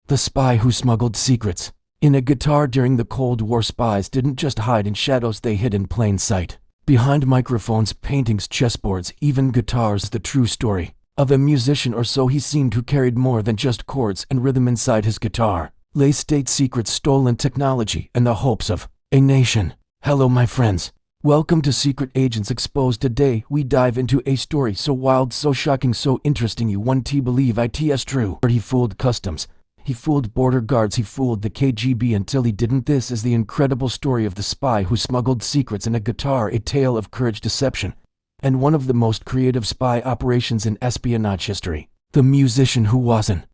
The spy who smuggled secrets. In a guitar during the Cold War, spies didn't just hide in shadows, they hid in plain sight. Behind microphones, paintings, chessboards, even guitars. The true story of a musician, or so he seemed, who carried more than just chords and rhythm inside his guitar. Lay state secrets, stolen technology, and the hopes of a nation. Hello my friends. Welcome to Secret Agents Exposed. Today we dive into a story so wild, so shocking, so interesting you won't believe it's true. He fooled customs. He fooled border guards. He fooled the KGB until he didn't. This is the incredible story of the spy who smuggled secrets in a guitar, a tale of courage, deception, and one of the most creative spy operations in espionage history. The musician who wasn't.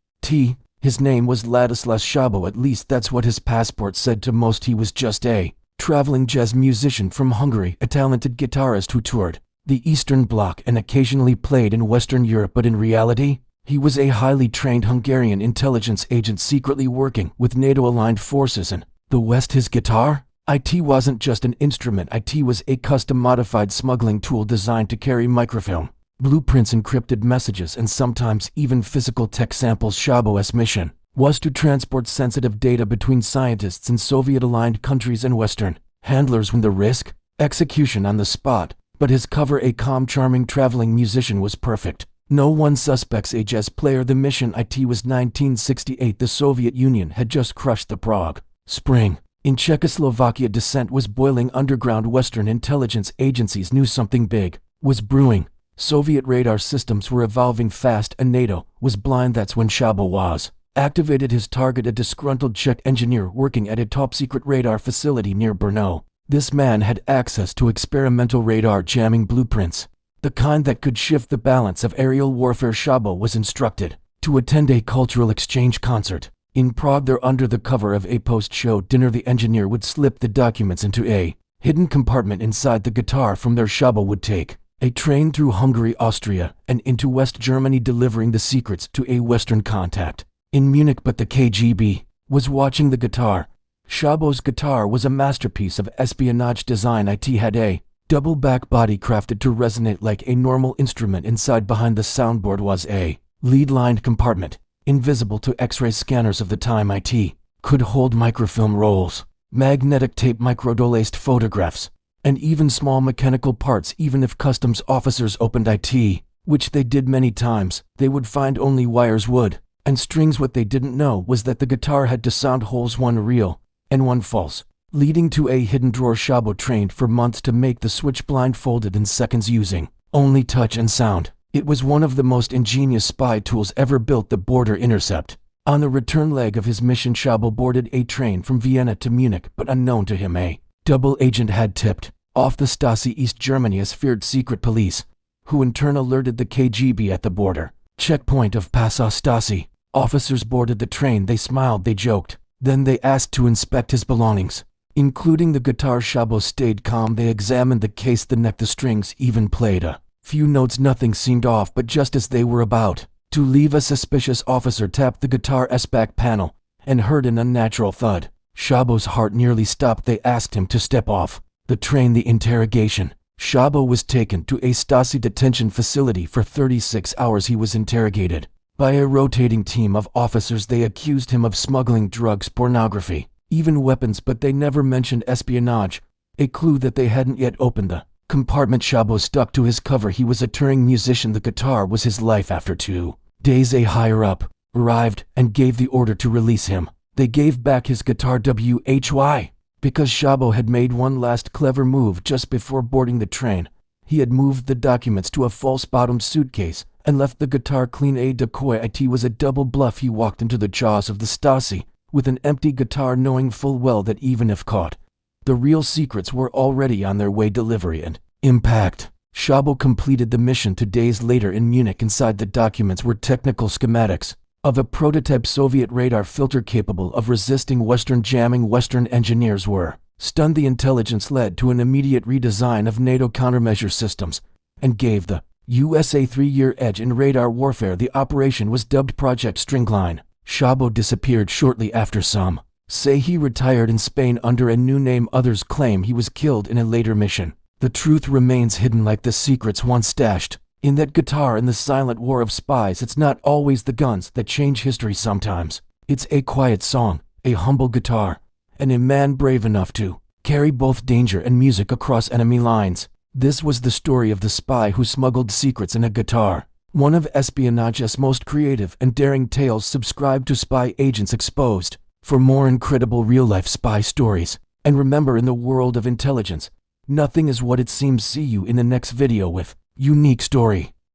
His name was Ladislas Szabo, at least that's what his passport said. To most he was just a traveling jazz musician from Hungary, a talented guitarist who toured the Eastern Bloc and occasionally played in Western Europe, but in reality, he was a highly trained Hungarian intelligence agent secretly working with NATO-aligned forces in the West. His guitar? It wasn't just an instrument, it was a custom-modified smuggling tool designed to carry microfilm, blueprints, encrypted messages, and sometimes even physical tech samples. Szabo's mission was to transport sensitive data between scientists in Soviet-aligned countries and Western handlers. When the risk? Execution on the spot. But his cover, a calm, charming traveling musician, was perfect. No one suspects a jazz player. The mission? It was 1968. The Soviet Union had just crushed the Prague Spring. In Czechoslovakia, dissent was boiling. Underground Western intelligence agencies knew something big was brewing. Soviet radar systems were evolving fast, and NATO was blind. That's when Szabo was activated. His target, a disgruntled Czech engineer working at a top-secret radar facility near Brno. This man had access to experimental radar jamming blueprints, the kind that could shift the balance of aerial warfare. Szabo was instructed to attend a cultural exchange concert in Prague. There, under the cover of a post-show dinner, the engineer would slip the documents into a hidden compartment inside the guitar. From there, Szabo would take a train through Hungary, Austria, and into West Germany, delivering the secrets to a Western contact in Munich. But the KGB was watching the guitar. Szabo's guitar was a masterpiece of espionage design. It had a double back body crafted to resonate like a normal instrument. Inside, behind the soundboard, was a lead-lined compartment, invisible to X-ray scanners of the time. It could hold microfilm rolls, magnetic tape, microdolaced photographs, and even small mechanical parts. Even if customs officers opened it, which they did many times, they would find only wires, wood, and strings. What they didn't know was that the guitar had to sound holes, one real and one false, leading to a hidden drawer. Szabo trained for months to make the switch, blindfolded in seconds, using only touch and sound. It was one of the most ingenious spy tools ever built. The border intercept. On the return leg of his mission, Szabo boarded a train from Vienna to Munich, but unknown to him, a double agent had tipped off the Stasi. East Germany as feared secret police, who in turn alerted the KGB at the border checkpoint of Passau. Stasi officers boarded the train. They smiled, they joked. Then they asked to inspect his belongings, including the guitar. Szabo stayed calm. They examined the case, the neck, the strings, even played a few notes. Nothing seemed off, but just as they were about to leave, a suspicious officer tapped the guitar's back panel and heard an unnatural thud. Szabo's heart nearly stopped. They asked him to step off the train. The interrogation. Szabo was taken to a Stasi detention facility. For 36 hours he was interrogated by a rotating team of officers. They accused him of smuggling drugs, pornography, even weapons, but they never mentioned espionage, a clue that they hadn't yet opened the compartment. Szabo stuck to his cover. He was a touring musician. The guitar was his life. After 2 days, a higher-up arrived and gave the order to release him. They gave back his guitar. Why? Because Szabo had made one last clever move just before boarding the train. He had moved the documents to a false-bottomed suitcase and left the guitar clean. A decoy. It was a double bluff. He walked into the jaws of the Stasi with an empty guitar, knowing full well that even if caught, the real secrets were already on their way. Delivery and impact. Szabo completed the mission 2 days later in Munich. Inside the documents were technical schematics of a prototype Soviet radar filter capable of resisting Western jamming. Western engineers were stunned. The intelligence led to an immediate redesign of NATO countermeasure systems and gave the USA 3-year edge in radar warfare. The operation was dubbed Project Stringline. Szabo disappeared shortly after. Some say he retired in Spain under a new name. Others claim he was killed in a later mission. The truth remains hidden, like the secrets once stashed in that guitar. In the silent war of spies, it's not always the guns that change history. Sometimes It's a quiet song, a humble guitar, and a man brave enough to carry both danger and music across enemy lines. This was the story of the spy who smuggled secrets in a guitar. One of Espionage's most creative and daring tales. Subscribe to Spy Agents Exposed for more incredible real-life spy stories. And remember, in the world of intelligence, nothing is what it seems. See you in the next video with unique story.